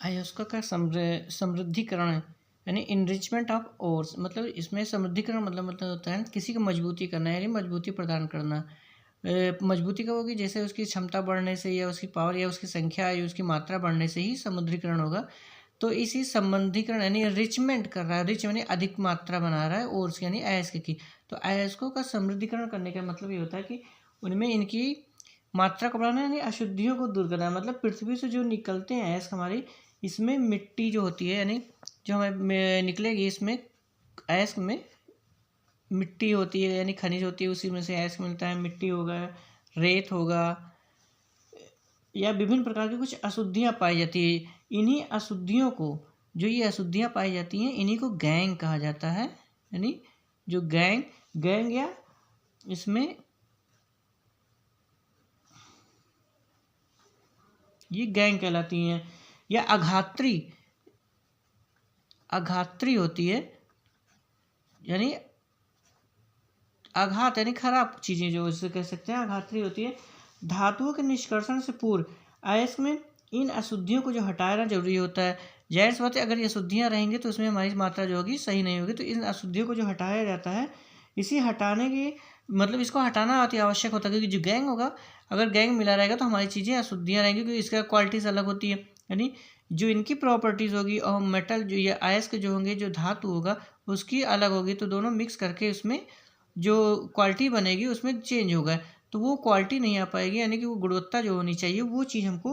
अयस्कों का समृद्धिकरण यानी enrichment of ores, मतलब इसमें समृद्धिकरण मतलब होता है किसी को मजबूती करना यानी मजबूती प्रदान करना। मजबूती कब होगी? जैसे उसकी क्षमता बढ़ने से या उसकी पावर या उसकी संख्या या उसकी मात्रा बढ़ने से ही समुद्रीकरण होगा। तो इसी संबंधीकरण यानी रिचमेंट कर रहा है, रिच यानी अधिक मात्रा बना रहा है ओर्स यानी अयस्क की। तो अयस्कों का समृद्धिकरण करने का मतलब ये होता है कि उनमें इनकी मात्रा को बढ़ाना यानी अशुद्धियों को दूर करना। मतलब पृथ्वी से जो निकलते हैं अयस्क हमारी, इसमें मिट्टी जो होती है यानी जो हमें निकलेगी, इसमें अयस्क में मिट्टी होती है यानी खनिज होती है, उसी में से अयस्क मिलता है। मिट्टी होगा, रेत होगा या विभिन्न प्रकार की कुछ अशुद्धियाँ पाई जाती है। इन्हीं अशुद्धियों को, जो ये अशुद्धियाँ पाई जाती हैं, इन्हीं को गैंग कहा जाता है। यानी जो गैंग या इसमें ये गैंग कहलाती हैं। या आघात्री होती है यानी आघात यानी खराब चीज़ें, जो इसे कह सकते हैं आघात्री होती है। धातुओं के निष्कर्षण से पूर्व अयस्क में इन अशुद्धियों को जो हटाना जरूरी होता है। जाहिर सी बात है, अगर ये अशुद्धियाँ रहेंगी तो उसमें हमारी मात्रा जो होगी सही नहीं होगी। तो इन अशुद्धियों को जो हटाया जाता है, इसी हटाने की मतलब इसको हटाना अति आवश्यक होता है, क्योंकि जो गैंग होगा, अगर गैंग मिला रहेगा तो हमारी चीज़ें अशुद्धियाँ रहेंगी, क्योंकि इसका क्वालिटीज अलग होती है। यानी जो इनकी प्रॉपर्टीज़ होगी और मेटल जो या अयस्क जो होंगे, जो धातु होगा उसकी अलग होगी, तो दोनों मिक्स करके उसमें जो क्वालिटी बनेगी उसमें चेंज होगा। तो वो क्वालिटी नहीं आ पाएगी, यानी कि वो गुणवत्ता जो होनी चाहिए वो चीज़ हमको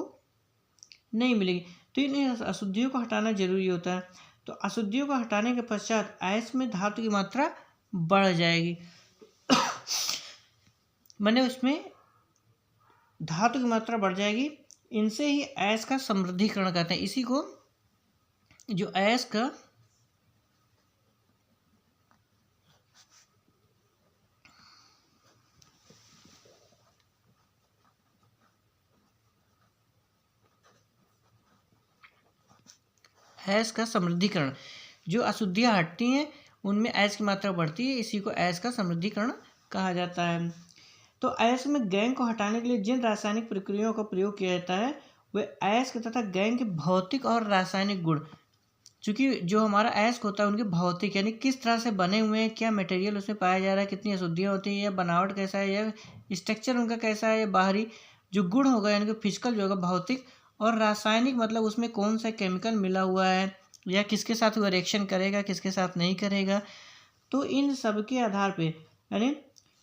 नहीं मिलेगी। तो इन अशुद्धियों को हटाना जरूरी होता है। तो अशुद्धियों को हटाने के पश्चात अयस्क में धातु की मात्रा बढ़ जाएगी। मैंने उसमें धातु की मात्रा बढ़ जाएगी। इनसे ही अयस्क का समृद्धिकरण कहते हैं। इसी को जो अयस्क का अयस्क का समृद्धिकरण, जो अशुद्धियाँ हटती हैं उनमें अयस्क की मात्रा बढ़ती है, इसी को अयस्क का समृद्धिकरण कहा जाता है। तो अयस्क में गैंग को हटाने के लिए जिन रासायनिक प्रक्रियाओं का प्रयोग किया जाता है, वे अयस्क तथा गैंग के भौतिक और रासायनिक गुण, चूँकि जो हमारा अयस्क होता है उनके भौतिक यानी किस तरह से बने हुए हैं, क्या मटेरियल उसमें पाया जा रहा है, कितनी अशुद्धियाँ होती हैं, या बनावट कैसा है, या स्ट्रक्चर उनका कैसा है, या बाहरी जो गुण होगा यानी कि फिजिकल जो होगा भौतिक, और रासायनिक मतलब उसमें कौन सा केमिकल मिला हुआ है, या किसके साथ वो रिएक्शन करेगा, किसके साथ नहीं करेगा। तो इन सब के आधार पे यानी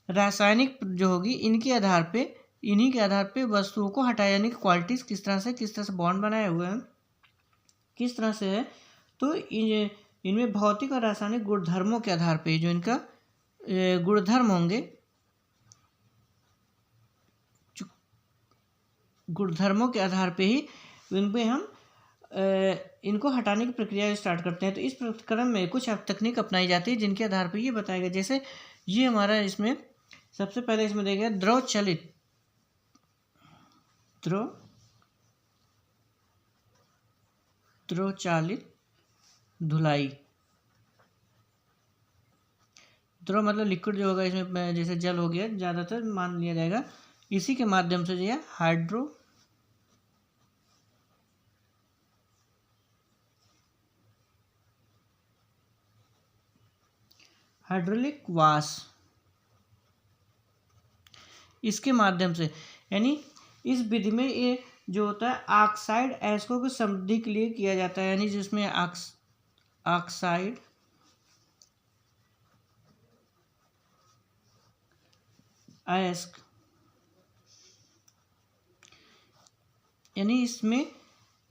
रासायनिक जो होगी इनके आधार पे, इन्हीं के आधार पे वस्तुओं को हटाया, यानी कि क्वालिटीज किस तरह से बॉन्ड बनाए हुए हैं, किस तरह से है। तो इनमें भौतिक और रासायनिक गुणधर्मों के आधार पे जो इनका गुणधर्म होंगे, गुणधर्मों के आधार पे ही इन पे हम इनको हटाने की प्रक्रिया स्टार्ट करते हैं। तो इस प्रकरण में कुछ तकनीक अपनाई जाती है जिनके आधार पर ये बताया गया। जैसे ये हमारा इसमें सबसे पहले इसमें देखिए द्रव चालित धुलाई। द्रव मतलब लिक्विड जो होगा, इसमें जैसे जल हो गया ज़्यादातर मान लिया जाएगा, इसी के माध्यम से जो है हाइड्रोलिक वाश, इसके माध्यम से, यानी इस विधि में ये जो होता है ऑक्साइड अयस्कों की समृद्धि के लिए किया जाता है। यानी जिसमें ऑक्साइड अयस्क, यानी इसमें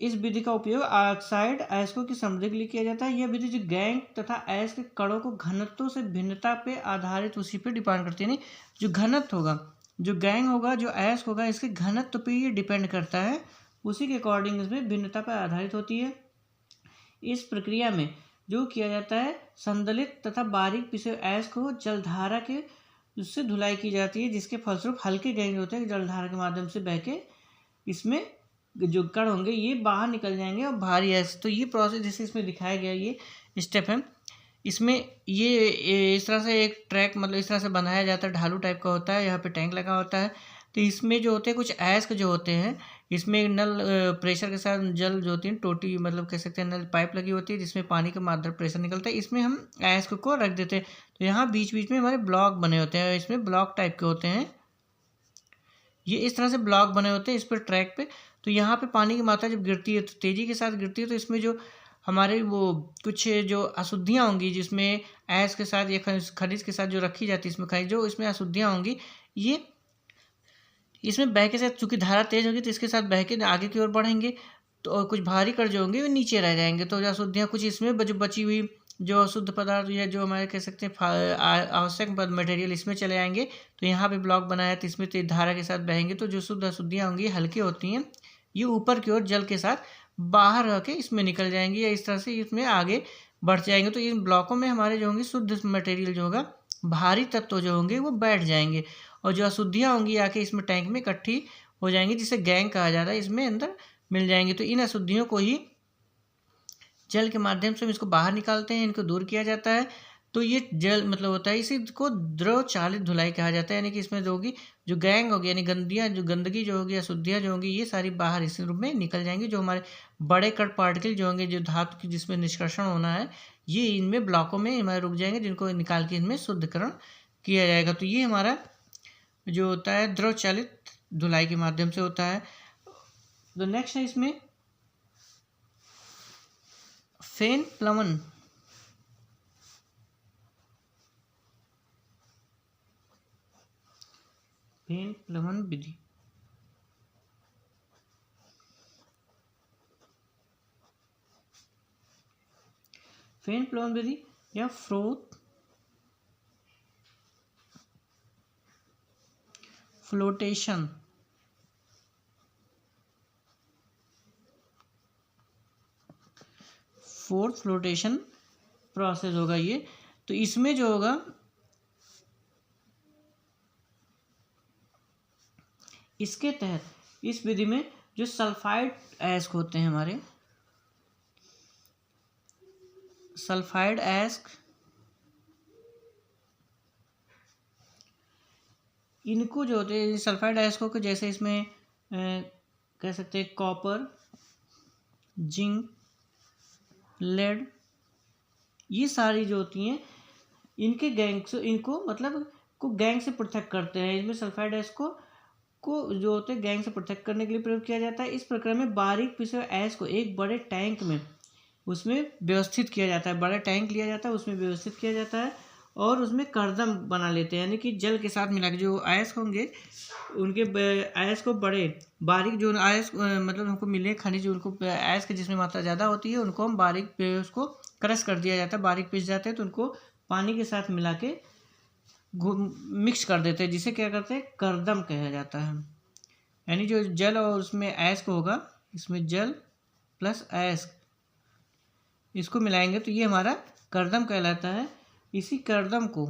इस विधि का उपयोग ऑक्साइड अयस्कों की समृद्धि के लिए किया जाता है। यह विधि जो गैंग तथा अयस्क के कणों को घनत्व से भिन्नता पे आधारित उसी पे डिपेंड करती है। यानी जो घनत्व होगा, जो गैंग होगा, जो अयस्क होगा, इसके घनत्व पे ये डिपेंड करता है, उसी के अकॉर्डिंग इसमें भिन्नता पर आधारित होती है। इस प्रक्रिया में जो किया जाता है, संदलित तथा बारीक पिसे अयस्क को जलधारा के उससे धुलाई की जाती है, जिसके फलस्वरूप हल्के गैंग होते हैं जलधारा के माध्यम से बह के इसमें जो कण होंगे ये बाहर निकल जाएंगे और भारी अयस्क। तो ये प्रोसेस जैसे इसमें दिखाया गया ये स्टेप है, इसमें ये इस तरह से एक ट्रैक मतलब इस तरह से बनाया जाता है, ढालू टाइप का होता है, यहाँ पे टैंक लगा होता है। तो इसमें जो होते हैं कुछ अयस्क जो होते हैं, इसमें एक नल प्रेशर के साथ जल जो होती है टोटी मतलब कह सकते हैं नल पाइप लगी होती है जिसमें पानी का मात्रा प्रेशर निकलता है, इसमें हम अयस्क को रख देते हैं। तो यहाँ बीच बीच में हमारे ब्लॉक बने होते हैं, इसमें ब्लॉक टाइप के होते हैं, ये इस तरह से ब्लॉक बने होते हैं इस पर ट्रैक पे। तो यहाँ पे पानी की मात्रा जब गिरती है तो तेज़ी के साथ गिरती है, तो इसमें जो हमारे वो कुछ जो अशुद्धियाँ होंगी जिसमें अयस्क के साथ या खनिज के साथ जो रखी जाती है इसमें खनिज, जो इसमें अशुद्धियाँ होंगी ये इसमें बह के साथ, चूँकि धारा तेज होगी तो इसके साथ बह के आगे की ओर बढ़ेंगे, तो और कुछ भारी कण जो होंगे वो नीचे रह जाएंगे। तो जो अशुद्धियाँ कुछ इसमें जो बची हुई जो अशुद्ध पदार्थ या जो हमारे कह सकते हैं आवश्यक मटेरियल इसमें चले आएंगे। तो यहाँ पे ब्लॉक बनाया है तो इसमें तेज धारा के साथ बहेंगे, तो जो शुद्ध अशुद्धियाँ होंगी हल्की होती हैं, ये ऊपर की ओर जल के साथ बाहर रह के इसमें निकल जाएंगी या इस तरह से इसमें आगे बढ़ जाएंगे। तो इन ब्लॉकों में हमारे जो होंगे शुद्ध मटेरियल जो होगा, भारी तत्व जो होंगे वो बैठ जाएंगे, और जो अशुद्धियाँ होंगी आके इसमें टैंक में इकट्ठी हो जाएंगी, जिसे गैंग कहा जाता है, इसमें अंदर मिल जाएंगे। तो इन अशुद्धियों को ही जल के माध्यम से हम इसको बाहर निकालते हैं, इनको दूर किया जाता है। तो ये जल मतलब होता है, इसी को द्रव चालित धुलाई कहा जाता है, यानी कि इसमें जो होगी जो गैंग होगी यानी गंदगी जो होगी, अशुद्धियाँ जो होंगी, ये सारी बाहर इस रूप में निकल जाएंगी। जो हमारे बड़े कण पार्टिकल जो होंगे, जो धातु की जिसमें निष्कर्षण होना है, ये इनमें ब्लॉकों में हमारे रुक जाएंगे, जिनको निकाल के इनमें शुद्धकरण किया जाएगा। तो ये हमारा जो होता है द्रव चालित धुलाई के माध्यम से होता है। तो नेक्स्ट है इसमें फेन प्लवन। फेन प्लवन विधि। फेन प्लवन विधि या फ्लोटेशन फोर्थ फ्लोटेशन प्रोसेस होगा ये। तो इसमें जो होगा, इसके तहत इस विधि में जो सल्फाइड अयस्क होते हैं हमारे, सल्फाइड अयस्क, इनको जो होते हैं सल्फाइड अयस्कों को, जैसे इसमें कह सकते हैं कॉपर, जिंक, लेड, ये सारी जो होती हैं इनके गैंग से, इनको मतलब को गैंग से पृथक करते हैं। इसमें सल्फाइड अयस्क को जो होते हैं गैंग से पृथक करने के लिए प्रयोग किया जाता है। इस प्रक्रिया में बारीक पिसे हुए अयस्क को एक बड़े टैंक में उसमें व्यवस्थित किया जाता है, बड़ा टैंक लिया जाता है, उसमें व्यवस्थित किया जाता है और उसमें कर्दम बना लेते हैं, यानी कि जल के साथ मिला के जो अयस्क होंगे उनके अयस्क को बड़े बारीक जो अयस्क मतलब हमको मिले खनिज, उनको अयस्क जिसमें मात्रा ज़्यादा होती है उनको हम बारीक उसको क्रश कर दिया जाता है, बारीक पिस जाते हैं, तो उनको पानी के साथ मिला के मिक्स कर देते हैं, जिसे क्या करते हैं कर्दम कहा जाता है। यानी जो जल और उसमें अयस्क होगा, इसमें जल प्लस अयस्क इसको मिलाएंगे तो ये हमारा कर्दम कहलाता है। इसी कर्दम को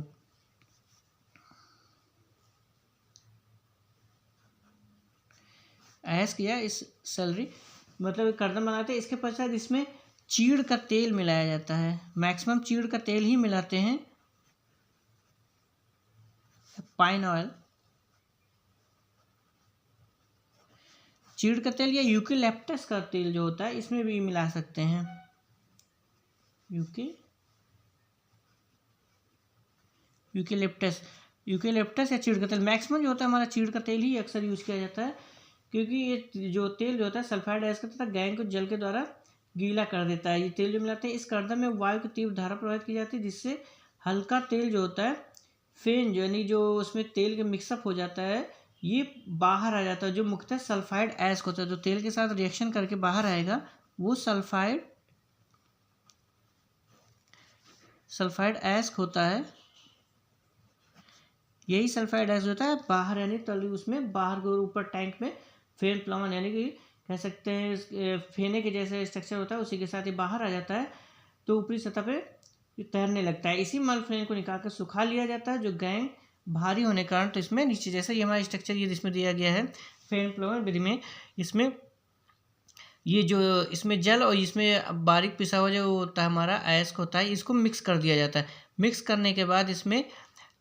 अयस्क या इस सैलरी मतलब कर्दम बनाते हैं। इसके पश्चात इसमें चीड़ का तेल मिलाया जाता है, मैक्सिमम चीड़ का तेल ही मिलाते हैं, पाइन ऑयल, चीड़ का तेल या यूकेलिप्टस का तेल जो होता है इसमें भी मिला सकते हैं। यूकेलिप्टस या चीड़ का तेल, मैक्सिमम जो होता है हमारा चीड़ का तेल ही अक्सर यूज किया जाता है, क्योंकि ये जो तेल जो होता है सल्फाइड अयस्क तथा गैंग को जल के द्वारा गीला कर देता है। ये तेल जो मिलाते हैं इस कर्दम में वायु की तीव्र धारा प्रवाहित की जाती है, जिससे हल्का तेल जो होता है फेन यानी जो उसमें तेल के मिक्सअप हो जाता है ये बाहर आ जाता है, जो मुख्यतः सल्फाइड अयस्क होता है, जो तेल के साथ रिएक्शन करके बाहर आएगा वो सल्फाइड अयस्क होता है। यही सल्फाइड अयस्क होता है बाहर यानी तली उसमें बाहर के ऊपर टैंक में फेन प्लवन यानी कि कह सकते हैं फेने के जैसे स्ट्रक्चर होता है उसी के साथ ये बाहर आ जाता है, तो ऊपरी सतह पे तैरने लगता है। इसी मल फेन को निकाल कर सुखा लिया जाता है, जो गैंग भारी होने के कारण तो इसमें नीचे जैसे ये हमारा स्ट्रक्चर ये जिसमें दिया गया है फेन प्लवन विधि में, इसमें ये जो इसमें जल और इसमें बारीक पिसा हुआ जो होता है हमारा अयस्क होता है, इसको मिक्स कर दिया जाता है। मिक्स करने के बाद इसमें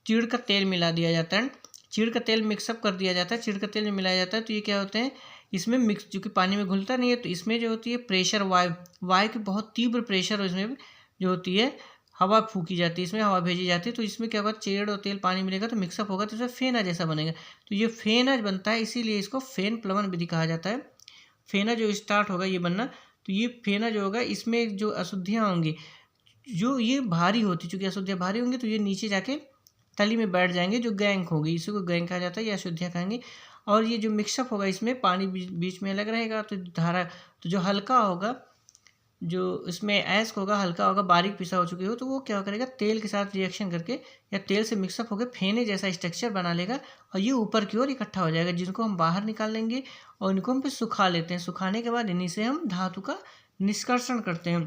चीड़ का तेल मिला दिया जाता है, चीड़ का तेल मिक्सअप कर दिया जाता है, चीड़ का तेल में मिलाया जाता है, तो ये क्या होते हैं इसमें मिक्स, जो कि पानी में घुलता नहीं है, तो इसमें जो होती है प्रेशर, वायु की बहुत तीव्र प्रेशर इसमें जो होती है, हवा फूकी जाती है, इसमें हवा भेजी जाती है। तो इसमें क्या होगा, चेड़ और तेल पानी मिलेगा तो मिक्सअप होगा, तो इसमें फेना जैसा बनेगा। तो ये फेना बनता है, इसीलिए इसको फेन प्लवन विधि कहा जाता है। फेना जो स्टार्ट होगा ये बनना, तो ये फेना जो होगा, इसमें जो अशुद्धियाँ होंगी, जो ये भारी होती, चूँकि अशुद्धियाँ भारी होंगी तो ये नीचे जाके तली में बैठ जाएंगे, जो गैंग होगी, इसी को गैंग कहा जाता है, या अशुद्धियाँ कहेंगे। और ये जो मिक्सअप होगा, इसमें पानी बीच में अलग रहेगा, तो धारा, तो जो हल्का होगा, जो इसमें ऐश होगा, हल्का होगा, बारीक पिसा हो चुकी हो, तो वो क्या करेगा, तेल के साथ रिएक्शन करके या तेल से मिक्सअप होकर फेने जैसा स्ट्रक्चर बना लेगा, और ये ऊपर की ओर इकट्ठा हो जाएगा, जिनको हम बाहर निकाल लेंगे और इनको हम फिर सुखा लेते हैं। सुखाने के बाद इन्हीं से हम धातु का निष्कर्षण करते हैं।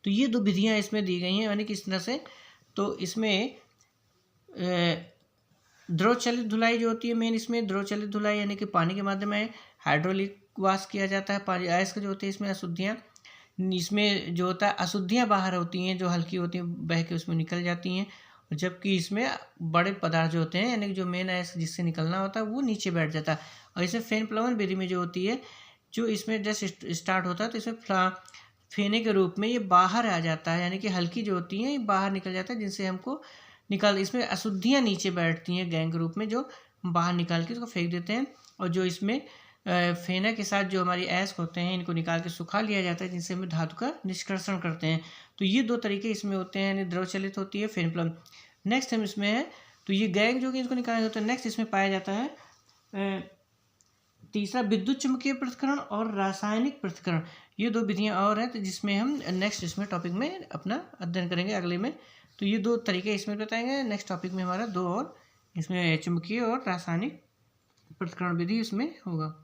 तो ये दो विधियाँ इसमें दी गई हैं, यानी कि इस तरह से। तो इसमें द्रव चलित धुलाई जो होती है, मेन इसमें द्रव चलित धुलाई यानी कि पानी के माध्यम में हाइड्रोलिक वाश किया जाता है। पानी आयस का जो होती है, इसमें अशुद्धियाँ, इसमें जो होता है अशुद्धियाँ बाहर होती हैं, जो हल्की होती हैं बह के उसमें निकल जाती हैं, जबकि इसमें बड़े पदार्थ जो होते हैं, यानी कि जो मेन आयस जिससे निकलना होता है वो नीचे बैठ जाता है। और इसमें फेन प्लवन विधि में जो होती है, जो इसमें जस्ट स्टार्ट होता है, तो इसमें फेने के रूप में ये बाहर आ जाता है, यानी कि हल्की जो होती हैं ये बाहर निकल जाता है, जिनसे हमको निकाल, इसमें अशुद्धियाँ नीचे बैठती हैं गैंग के रूप में, जो बाहर निकाल के उसको फेंक देते हैं। और जो इसमें फेना के साथ जो हमारी ऐश होते हैं, इनको निकाल के सुखा लिया जाता है, जिनसे हम धातु का निष्कर्षण करते हैं। तो ये दो तरीके इसमें होते हैं, यानी द्रव चलित होती है, फेन प्लवन। नेक्स्ट हम इसमें है, तो ये गैंग जो कि इसको निकालना होता है। नेक्स्ट इसमें पाया जाता है तीसरा, विद्युत चुम्बकीय पृथक्करण और रासायनिक पृथक्करण। ये दो विधियाँ और हैं, तो जिसमें हम नेक्स्ट इसमें टॉपिक में अपना अध्ययन करेंगे अगले में। तो ये दो तरीके इसमें बताएंगे। नेक्स्ट टॉपिक में हमारा दो और इसमें चुंबकीय और रासायनिक पृथक्करण विधि इसमें होगा।